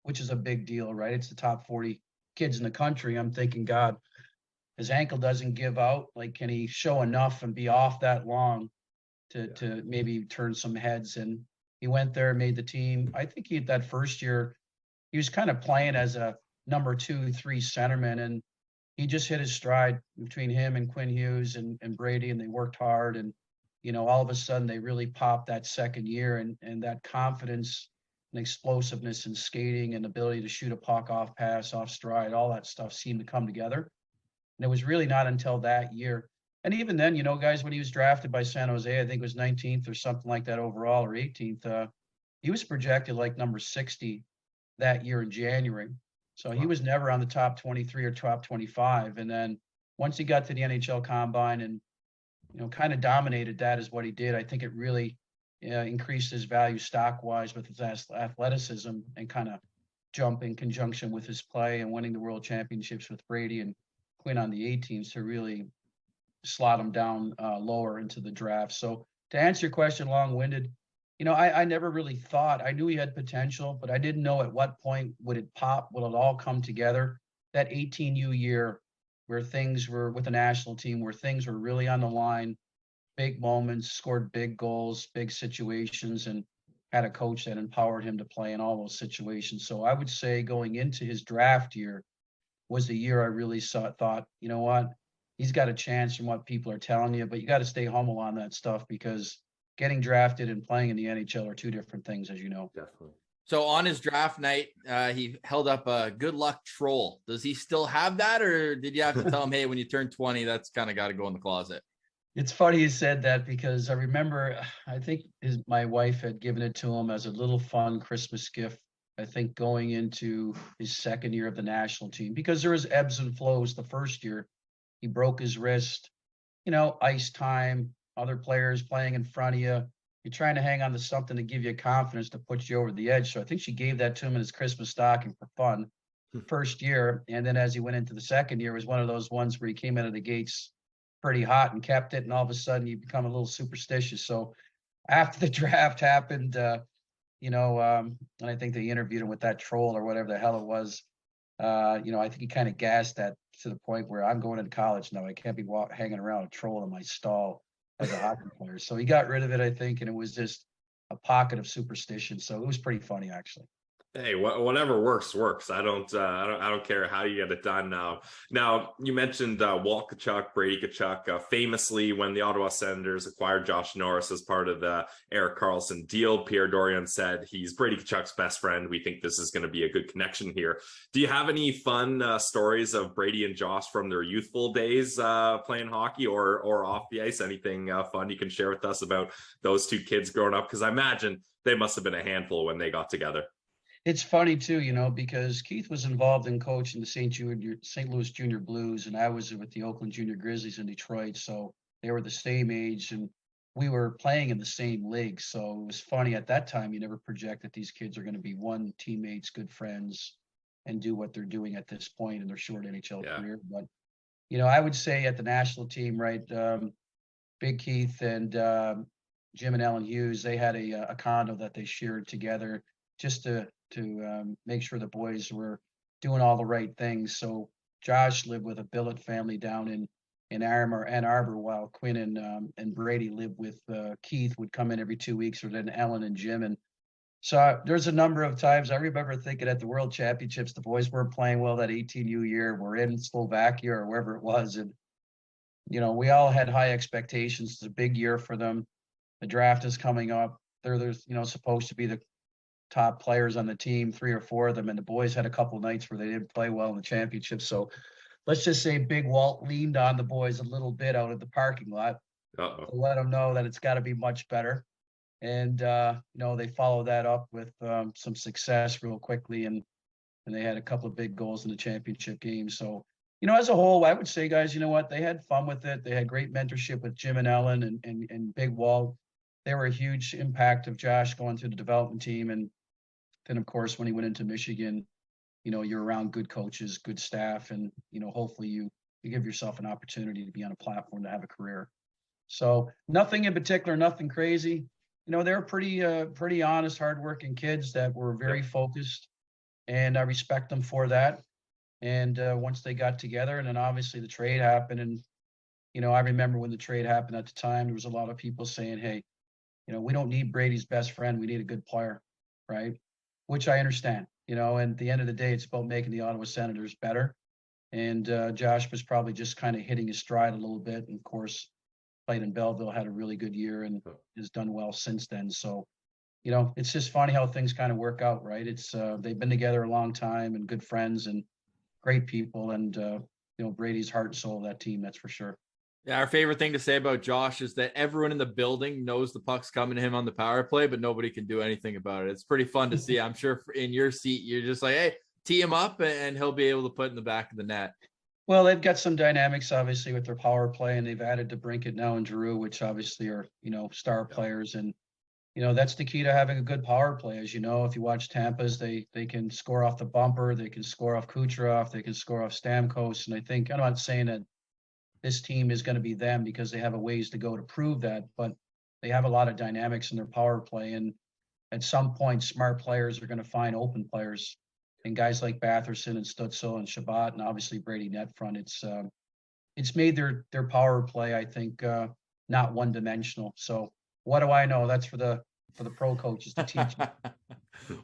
which is a big deal, right? It's the top 40 kids in the country. I'm thinking, God, his ankle doesn't give out. Like, can he show enough and be off that long to maybe turn some heads? And he went there, made the team. I think that first year, he was kind of playing as a number 2, 3 centerman. And he just hit his stride between him and Quinn Hughes and Brady, and they worked hard. And, all of a sudden they really popped that second year, and that confidence and explosiveness and skating and ability to shoot a puck off pass, off stride, all that stuff seemed to come together. And it was really not until that year. And even then, guys, when he was drafted by San Jose, I think it was 19th or something like that overall, or 18th, he was projected like number 60 that year in January. So he was never on the top 23 or top 25. And then once he got to the NHL Combine and, kind of dominated that is what he did, I think it really increased his value stock-wise with his athleticism and kind of jump in conjunction with his play and winning the World Championships with Brady and Quinn on the 18s to really slot him down lower into the draft. So to answer your question, long-winded, I never really thought, I knew he had potential, but I didn't know at what point would it pop, will it all come together. That 18U year where things were with the national team, where things were really on the line, big moments, scored big goals, big situations, and had a coach that empowered him to play in all those situations. So I would say going into his draft year was the year I really thought, you know what, he's got a chance from what people are telling you, but you got to stay humble on that stuff because getting drafted and playing in the NHL are two different things, as you know. Definitely. So on his draft night, he held up a good luck troll. Does he still have that, or did you have to tell him, hey, when you turn 20, that's kind of got to go in the closet? It's funny you said that because I remember, I think my wife had given it to him as a little fun Christmas gift, I think going into his second year of the national team, because there was ebbs and flows. The first year, he broke his wrist, ice time, other players playing in front of you. You're trying to hang on to something to give you confidence to put you over the edge. So I think she gave that to him in his Christmas stocking for fun first year. And then as he went into the second year, it was one of those ones where he came out of the gates pretty hot and kept it. And all of a sudden you become a little superstitious. So after the draft happened, and I think they interviewed him with that troll or whatever the hell it was. I think he kind of gassed that to the point where I'm going into college now. I can't be hanging around a troll in my stall as a hockey player. So he got rid of it, I think, and it was just a pocket of superstition. So it was pretty funny, actually. Hey, whatever works. I don't care how you get it done. Now you mentioned Walt Tkachuk, Brady Tkachuk. Famously, when the Ottawa Senators acquired Josh Norris as part of the Erik Karlsson deal, Pierre Dorion said he's Brady Tkachuk's best friend. We think this is going to be a good connection here. Do you have any fun stories of Brady and Josh from their youthful days playing hockey or off the ice? Anything fun you can share with us about those two kids growing up? Because I imagine they must have been a handful when they got together. It's funny too, because Keith was involved in coaching the St. Louis Junior Blues, and I was with the Oakland Junior Grizzlies in Detroit. So they were the same age, and we were playing in the same league. So it was funny at that time. You never project that these kids are going to be one teammates, good friends, and do what they're doing at this point in their short NHL career. But I would say at the national team, right, Big Keith and Jim and Ellen Hughes, they had a condo that they shared together just to make sure the boys were doing all the right things. So Josh lived with a billet family down in Ann Arbor, while Quinn and Brady lived with Keith, would come in every 2 weeks, or then Ellen and Jim. And so there's a number of times I remember thinking at the World Championships, the boys weren't playing well that 18U year. We're in Slovakia or wherever it was. And, we all had high expectations. It's a big year for them. The draft is coming up. They're supposed to be the top players on the team, 3 or 4 of them, and the boys had a couple of nights where they didn't play well in the championship. So let's just say Big Walt leaned on the boys a little bit out of the parking lot to let them know that it's got to be much better. And they followed that up with some success real quickly, and they had a couple of big goals in the championship game. So as a whole, I would say, guys, they had fun with it. They had great mentorship with Jim and Ellen and Big Walt. They were a huge impact of Josh going through the development team. And then, of course, when he went into Michigan, you're around good coaches, good staff, and, hopefully you give yourself an opportunity to be on a platform to have a career. So nothing in particular, nothing crazy. They're pretty honest, hardworking kids that were very focused, and I respect them for that. And once they got together, and then obviously the trade happened, and, I remember when the trade happened at the time, there was a lot of people saying, hey, we don't need Brady's best friend. We need a good player, right? Which I understand, and at the end of the day, it's about making the Ottawa Senators better. And Josh was probably just kind of hitting his stride a little bit. And of course, played in Belleville, had a really good year, and has done well since then. So, it's just funny how things kind of work out, right? It's they've been together a long time and good friends and great people. And, Brady's heart and soul of that team, that's for sure. Yeah, our favorite thing to say about Josh is that everyone in the building knows the puck's coming to him on the power play, but nobody can do anything about it. It's pretty fun to see. I'm sure in your seat, you're just like, hey, tee him up, and he'll be able to put it in the back of the net. Well, they've got some dynamics, obviously, with their power play, and they've added DeBrincat now and Giroux, which obviously are, star players. And, that's the key to having a good power play. As you know, if you watch Tampa's, they can score off the bumper, they can score off Kucherov, they can score off Stamkos. And I think, I'm not saying that this team is going to be them because they have a ways to go to prove that, but they have a lot of dynamics in their power play. And at some point, smart players are going to find open players. And guys like Batherson and Stutzel and Shabbat and obviously Brady net front, it's made their power play, I think, not one dimensional. So what do I know? That's for the pro coaches to teach.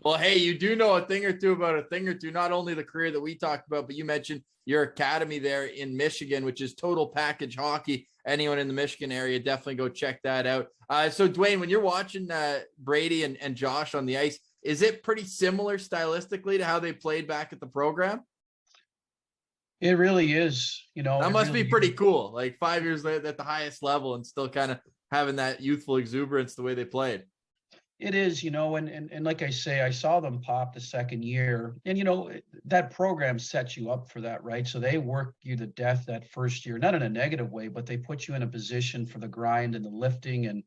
Well, hey, you do know a thing or two about a thing or two, not only the career that we talked about, but you mentioned your academy there in Michigan, which is Total Package Hockey. Anyone in the Michigan area, definitely go check that out. So Dwayne, when you're watching Brady and Josh on the ice, is it pretty similar stylistically to how they played back at the program? It really is. That must be pretty cool. Like 5 years later at the highest level and still kind of having that youthful exuberance the way they played. It is, and like I say, I saw them pop the second year, and that program sets you up for that, right? So they work you to death that first year, not in a negative way, but they put you in a position for the grind and the lifting, and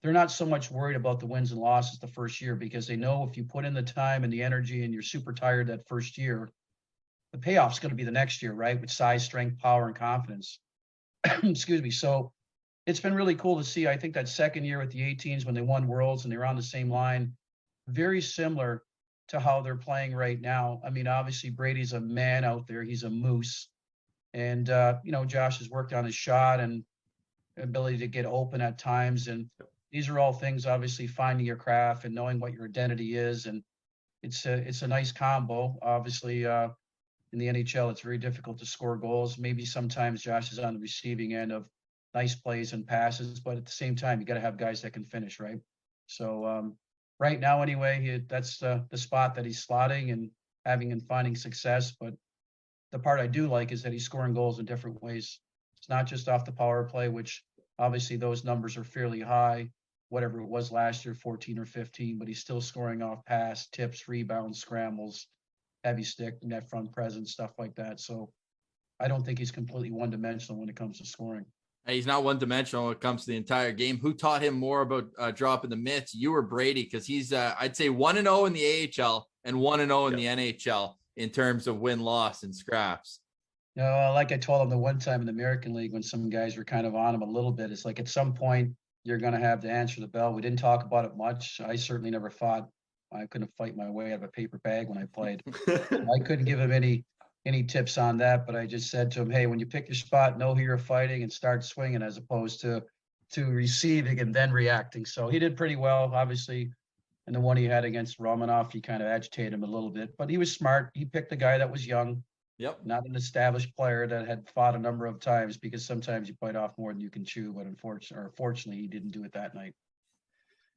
they're not so much worried about the wins and losses the first year because they know if you put in the time and the energy and you're super tired that first year, the payoff's going to be the next year, right? With size, strength, power, and confidence. Excuse me. So it's been really cool to see. I think that second year with the 18s when they won Worlds and they were on the same line, very similar to how they're playing right now. I mean, obviously Brady's a man out there. He's a moose. And, Josh has worked on his shot and ability to get open at times. And these are all things, obviously, finding your craft and knowing what your identity is. And it's a nice combo. Obviously, in the NHL, it's very difficult to score goals. Maybe sometimes Josh is on the receiving end of nice plays and passes, but at the same time, you got to have guys that can finish, right? So right now, anyway, that's the spot that he's slotting and having and finding success. But the part I do like is that he's scoring goals in different ways. It's not just off the power play, which obviously those numbers are fairly high, whatever it was last year, 14 or 15, but he's still scoring off pass, tips, rebounds, scrambles, heavy stick, net front presence, stuff like that. So I don't think he's completely one-dimensional when it comes to scoring. He's not one-dimensional when it comes to the entire game. Who taught him more about dropping the mitts? You or Brady? Because he's, I'd say, 1-0 in the AHL and 1-0 in the NHL in terms of win-loss and scraps. Like I told him the one time in the American League when some guys were kind of on him a little bit, it's like at some point you're going to have to answer the bell. We didn't talk about it much. I certainly never thought I couldn't fight my way out of a paper bag when I played. I couldn't give him any tips on that, but I just said to him, hey, when you pick your spot, know who you're fighting and start swinging as opposed to receiving and then reacting. So he did pretty well, obviously. And the one he had against Romanov, he kind of agitated him a little bit, but he was smart. He picked a guy that was young. Yep. Not an established player that had fought a number of times because sometimes you bite off more than you can chew, but fortunately, he didn't do it that night.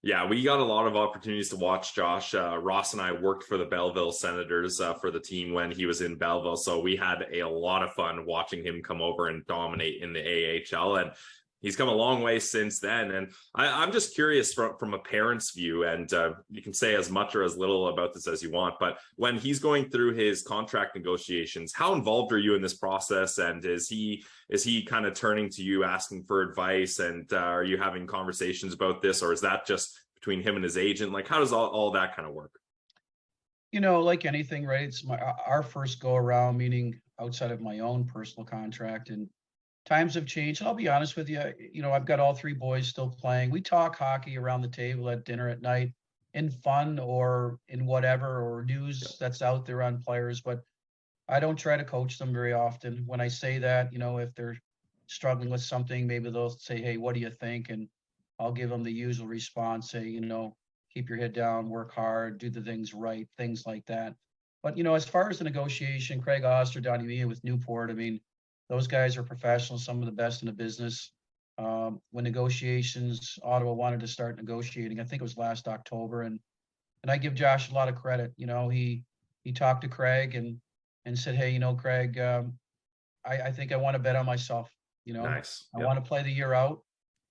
Yeah, we got a lot of opportunities to watch Josh. Ross and I worked for the Belleville Senators for the team when he was in Belleville. So we had a lot of fun watching him come over and dominate in the AHL. And he's come a long way since then. And I'm just curious from a parent's view, and you can say as much or as little about this as you want, but when he's going through his contract negotiations, how involved are you in this process? And is he kind of turning to you asking for advice? And are you having conversations about this, or is that just between him and his agent? Like, how does all that kind of work? Like anything, right? It's our first go around, meaning outside of my own personal contract, and times have changed. And I'll be honest with you, I've got all three boys still playing. We talk hockey around the table at dinner at night in fun or in whatever, or news that's out there on players, but I don't try to coach them very often. When I say that, if they're struggling with something, maybe they'll say, hey, what do you think? And I'll give them the usual response, say, keep your head down, work hard, do the things right, things like that. But, as far as the negotiation, Craig Oster, Donnie Mia with Newport, I mean, those guys are professionals, some of the best in the business. When negotiations, Ottawa wanted to start negotiating, I think it was last October, and I give Josh a lot of credit. He talked to Craig and said, hey, Craig, I think I want to bet on myself. Nice. I want to play the year out.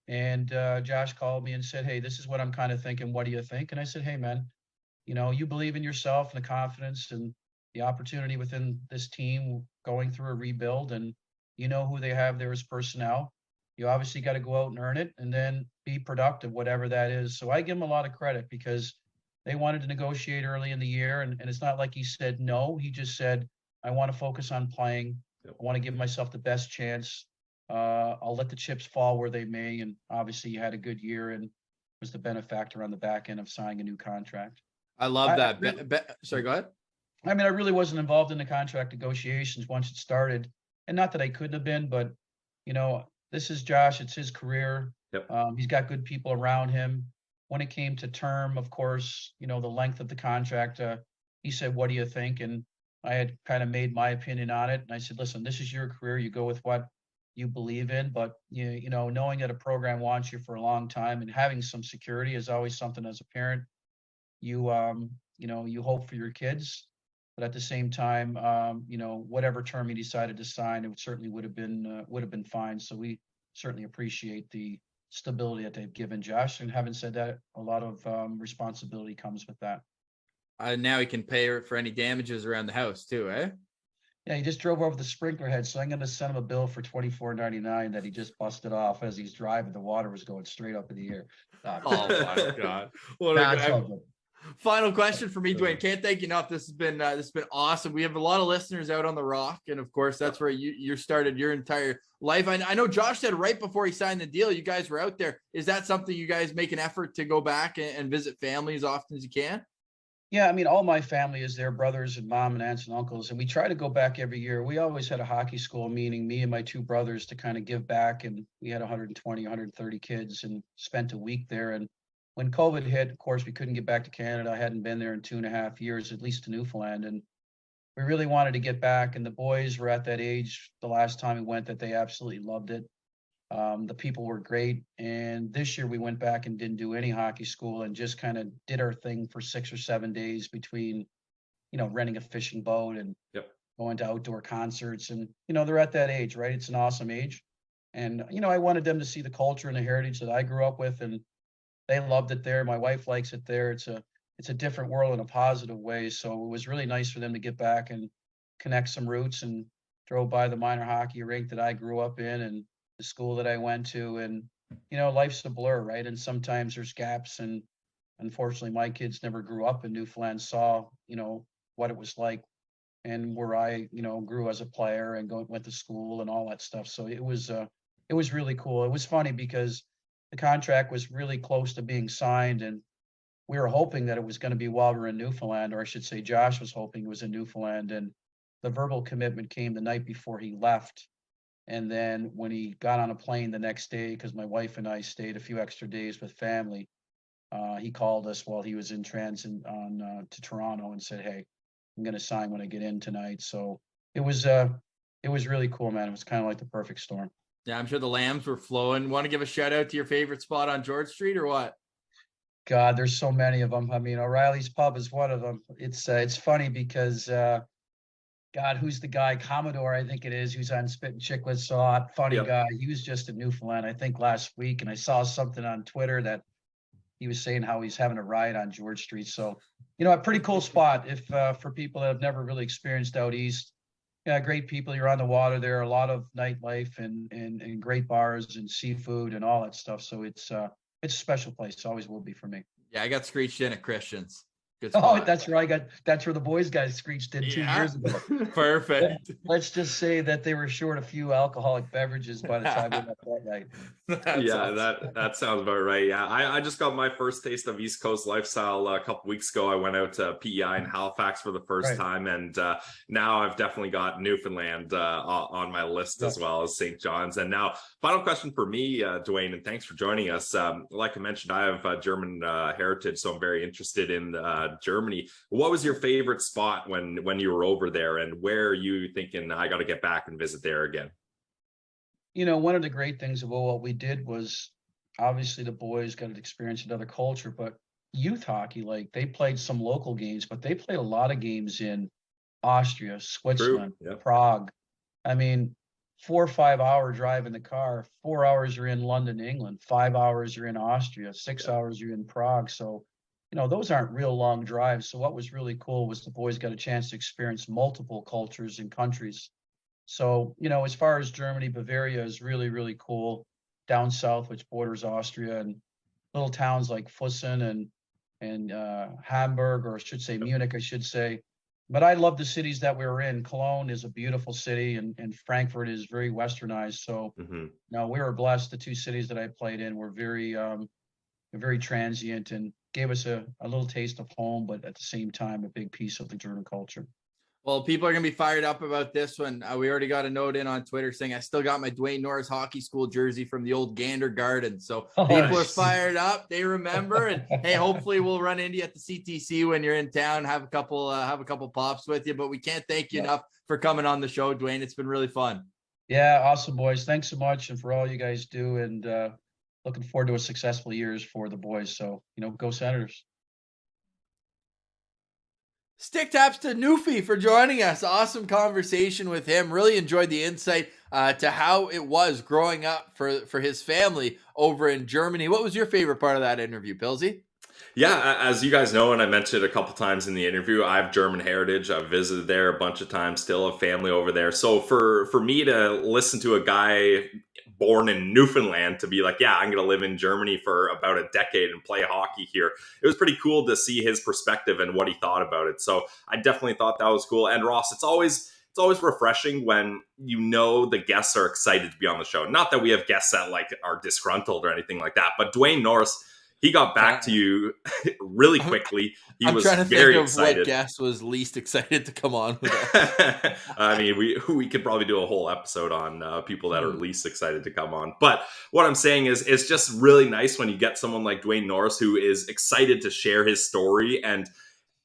And Josh called me and said, hey, this is what I'm kind of thinking. What do you think? And I said, hey, man, you believe in yourself and the confidence and the opportunity within this team going through a rebuild, and who they have there as personnel. You obviously got to go out and earn it and then be productive, whatever that is. So I give him a lot of credit because they wanted to negotiate early in the year. And it's not like he said no. He just said, I want to focus on playing. I want to give myself the best chance. I'll let the chips fall where they may. And obviously, he had a good year and was the benefactor on the back end of signing a new contract. I love that. Sorry, go ahead. I mean, I really wasn't involved in the contract negotiations once it started. And not that I couldn't have been, but, this is Josh. It's his career. Yep. He's got good people around him. When it came to term, of course, the length of the contract, he said, what do you think? And I had kind of made my opinion on it. And I said, listen, this is your career. You go with what you believe in. But, knowing that a program wants you for a long time and having some security is always something as a parent. You hope for your kids. But at the same time, whatever term he decided to sign, it certainly would have been fine. So we certainly appreciate the stability that they've given Josh. And having said that, a lot of responsibility comes with that. Now he can pay for any damages around the house too, eh? Yeah, he just drove over the sprinkler head, so I'm going to send him a bill for $24.99 that he just busted off as he's driving. The water was going straight up in the air. Oh my God! What a guy. Final question for me, Dwayne. Can't thank you enough. This has been awesome. We have a lot of listeners out on the Rock, and of course, that's where you started your entire life. I know Josh said right before he signed the deal, you guys were out there. Is that something you guys make an effort to go back and visit family as often as you can? Yeah, I mean, all my family is there, brothers and mom and aunts and uncles, and we try to go back every year. We always had a hockey school meeting, me and my two brothers, to kind of give back, and we had 120, 130 kids and spent a week there. And when COVID hit, of course, we couldn't get back to Canada. I hadn't been there in 2.5 years, at least to Newfoundland. And we really wanted to get back. And the boys were at that age the last time we went that they absolutely loved it. The people were great. And this year we went back and didn't do any hockey school and just kind of did our thing for 6 or 7 days between, renting a fishing boat and going to outdoor concerts. And, they're at that age, right? It's an awesome age. And, I wanted them to see the culture and the heritage that I grew up with. And they loved it there. My wife likes it there. It's a different world in a positive way. So it was really nice for them to get back and connect some roots, and drove by the minor hockey rink that I grew up in and the school that I went to. And, life's a blur, right? And sometimes there's gaps. And unfortunately, my kids never grew up in Newfoundland, saw, what it was like and where I, grew as a player and went to school and all that stuff. So it was really cool. It was funny because the contract was really close to being signed, and we were hoping that it was going to be while we were in Newfoundland, or I should say Josh was hoping it was in Newfoundland, and the verbal commitment came the night before he left. And then when he got on a plane the next day, because my wife and I stayed a few extra days with family, he called us while he was in transit to Toronto and said, hey, I'm going to sign when I get in tonight. So it was really cool, man. It was kind of like the perfect storm. Yeah, I'm sure the lambs were flowing. Want to give a shout out to your favorite spot on George Street or what? God, there's so many of them. I mean, O'Reilly's Pub is one of them. It's funny because, God, who's the guy? Commodore, I think it is, who's on Spit and Chiclet Saw. Funny guy. He was just in Newfoundland, I think, last week, and I saw something on Twitter that he was saying how he's having a ride on George Street. So, a pretty cool spot if for people that have never really experienced out east. Yeah, great people. You're on the water there. A lot of nightlife and great bars and seafood and all that stuff. So it's a special place. Always will be for me. Yeah, I got screeched in at Christian's. Good spot. Oh, that's where that's where the boys got screeched in 2 years ago. Perfect. Let's just say that they were short a few alcoholic beverages by the time we left that night. That sounds about right. Yeah, I just got my first taste of East Coast lifestyle a couple weeks ago. I went out to PEI in Halifax for the first time, and now I've definitely got Newfoundland on my list as well as St. John's. And now, final question for me, Dwayne, and thanks for joining us. Like I mentioned, I have German heritage, so I'm very interested in Germany. What was your favorite spot when you were over there, and where are you thinking I got to get back and visit there again? One of the great things about what we did was obviously the boys got to experience another culture, but youth hockey, like they played some local games, but they played a lot of games in Austria, Switzerland, True. Yeah. Prague. I mean, 4 or 5 hour drive in the car, 4 hours you're in London, England, 5 hours you're in Austria, 6 hours you're in Prague. So, those aren't real long drives. So what was really cool was the boys got a chance to experience multiple cultures and countries. So, as far as Germany, Bavaria is really, really cool. Down south, which borders Austria, and little towns like Fussen and Hamburg, or I should say Munich, I should say. But I love the cities that we were in. Cologne is a beautiful city, and Frankfurt is very westernized. So now we were blessed. The two cities that I played in were very transient and gave us a little taste of home, but at the same time, a big piece of the German culture. Well, people are going to be fired up about this one. We already got a note in on Twitter saying I still got my Dwayne Norris hockey school jersey from the old Gander Garden. So people are fired up. They remember. And hey, hopefully we'll run into you at the CTC when you're in town, have a couple pops with you. But we can't thank you enough for coming on the show, Dwayne. It's been really fun. Yeah, awesome, boys. Thanks so much, and for all you guys do. And looking forward to a successful years for the boys. So, go Senators. Stick taps to Newfie for joining us. Awesome conversation with him. Really enjoyed the insight to how it was growing up for his family over in Germany. What was your favorite part of that interview, Pilsy? Yeah, as you guys know, and I mentioned a couple times in the interview, I have German heritage. I've visited there a bunch of times, still have family over there. So for me to listen to a guy born in Newfoundland to be like, yeah, I'm going to live in Germany for about a decade and play hockey here, it was pretty cool to see his perspective and what he thought about it. So I definitely thought that was cool. And Ross, it's always refreshing when the guests are excited to be on the show. Not that we have guests that are disgruntled or anything like that, but Dwayne Norris, he got back to you really quickly. I'm was trying to very think of excited. What guest was least excited to come on with us. I mean, we could probably do a whole episode on people that are least excited to come on. But what I'm saying is, it's just really nice when you get someone like Dwayne Norris who is excited to share his story and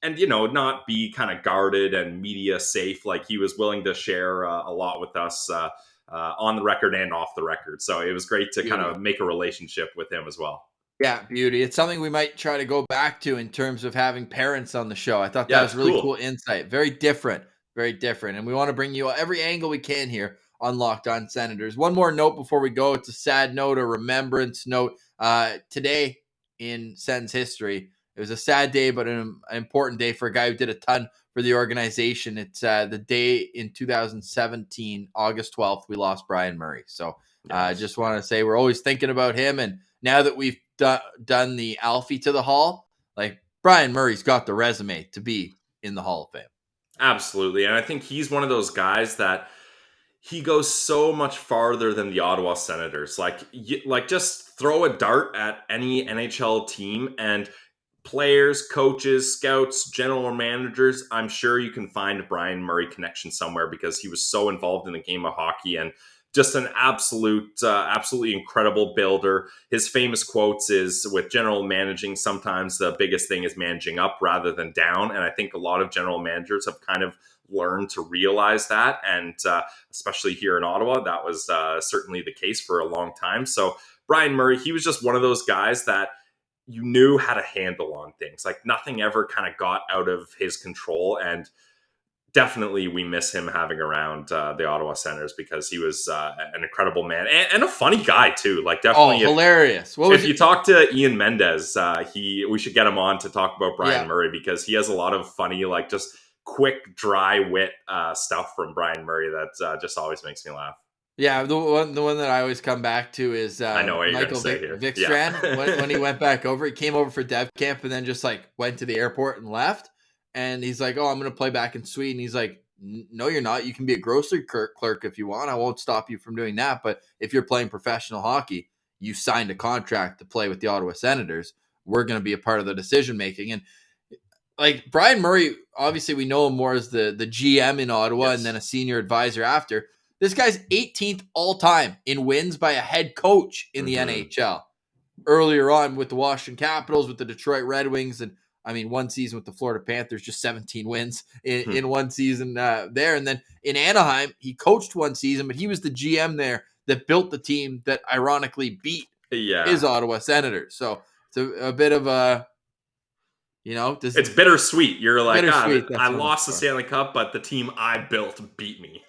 not be kind of guarded and media safe. Like, he was willing to share a lot with us on the record and off the record. So it was great to kind of make a relationship with him as well. Yeah, beauty. It's something we might try to go back to in terms of having parents on the show. I thought that was really cool insight. Very different. And we want to bring you every angle we can here on Locked On Senators. One more note before we go. It's a sad note, a remembrance note. Today in Sens history, it was a sad day, but an important day for a guy who did a ton for the organization. It's the day in 2017, August 12th, we lost Brian Murray. So I just want to say we're always thinking about him. And now that we've done the Alfie to the Hall, Brian Murray's got the resume to be in the Hall of Fame. Absolutely. And I think he's one of those guys that he goes so much farther than the Ottawa Senators. Just throw a dart at any NHL team and players, coaches, scouts, general managers, I'm sure you can find a Brian Murray connection somewhere, because he was so involved in the game of hockey and just an absolutely incredible builder. His famous quotes is, with general managing, sometimes the biggest thing is managing up rather than down. And I think a lot of general managers have kind of learned to realize that. And especially here in Ottawa, that was certainly the case for a long time. So Brian Murray, he was just one of those guys that you knew had a handle on things. Nothing ever kind of got out of his control. And definitely we miss him having around the Ottawa Senators, because he was an incredible man and a funny guy too. Definitely hilarious. If you talk to Ian Mendez, we should get him on to talk about Brian Murray, because he has a lot of funny, just quick, dry wit stuff from Brian Murray that just always makes me laugh. Yeah, the one that I always come back to is I know what Michael Vikstrand. when he went back over. He came over for dev camp and then just went to the airport and left. And he's like, "Oh, I'm going to play back in Sweden." He's like, "No, you're not. You can be a grocery clerk if you want. I won't stop you from doing that. But if you're playing professional hockey, you signed a contract to play with the Ottawa Senators. We're going to be a part of the decision making." And Brian Murray, obviously we know him more as the GM in Ottawa and then a senior advisor after. This guy's 18th all time in wins by a head coach in the NHL. Earlier on with the Washington Capitals, with the Detroit Red Wings, and I mean, one season with the Florida Panthers, just 17 wins in one season there. And then in Anaheim, he coached one season, but he was the GM there that built the team that ironically beat his Ottawa Senators. So it's a bit of a, it's bittersweet. You're like, I what lost the Stanley Cup, but the team I built beat me.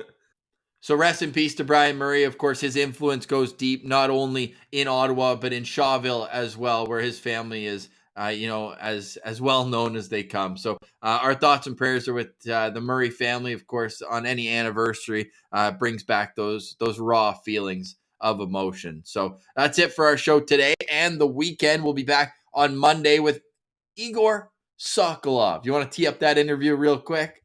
So rest in peace to Brian Murray. Of course, his influence goes deep, not only in Ottawa, but in Shawville as well, where his family is, as well known as they come. So our thoughts and prayers are with the Murray family. Of course, on any anniversary, brings back those raw feelings of emotion. So that's it for our show today and the weekend. We'll be back on Monday with Igor Sokolov. You want to tee up that interview real quick?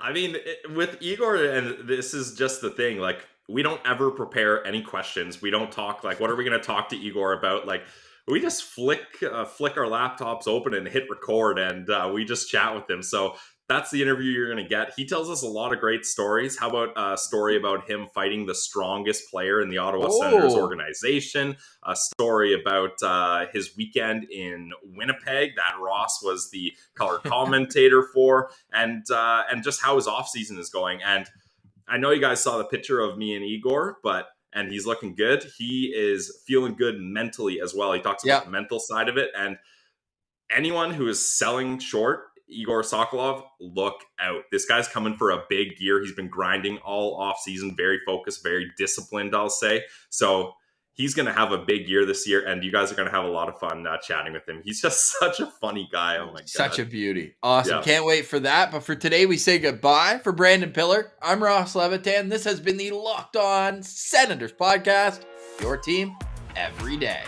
I mean, with Igor, and this is just the thing, like, we don't ever prepare any questions. We don't talk, like, what are we going to talk to Igor about? Like, we just flick our laptops open and hit record, and we just chat with him. So that's the interview you're going to get. He tells us a lot of great stories. How about a story about him fighting the strongest player in the Ottawa Senators organization? A story about his weekend in Winnipeg that Ross was the color commentator for, and just how his offseason is going. And I know you guys saw the picture of me and Igor, and he's looking good. He is feeling good mentally as well. He talks about the mental side of it. And anyone who is selling short Igor Sokolov, look out. This guy's coming for a big year. He's been grinding all offseason, very focused, very disciplined, I'll say. So he's going to have a big year this year, and you guys are going to have a lot of fun chatting with him. He's just such a funny guy. Oh, my God. Such a beauty. Awesome. Yeah. Can't wait for that. But for today, we say goodbye. For Brandon Piller, I'm Ross Levitan. This has been the Locked On Senators podcast, your team every day.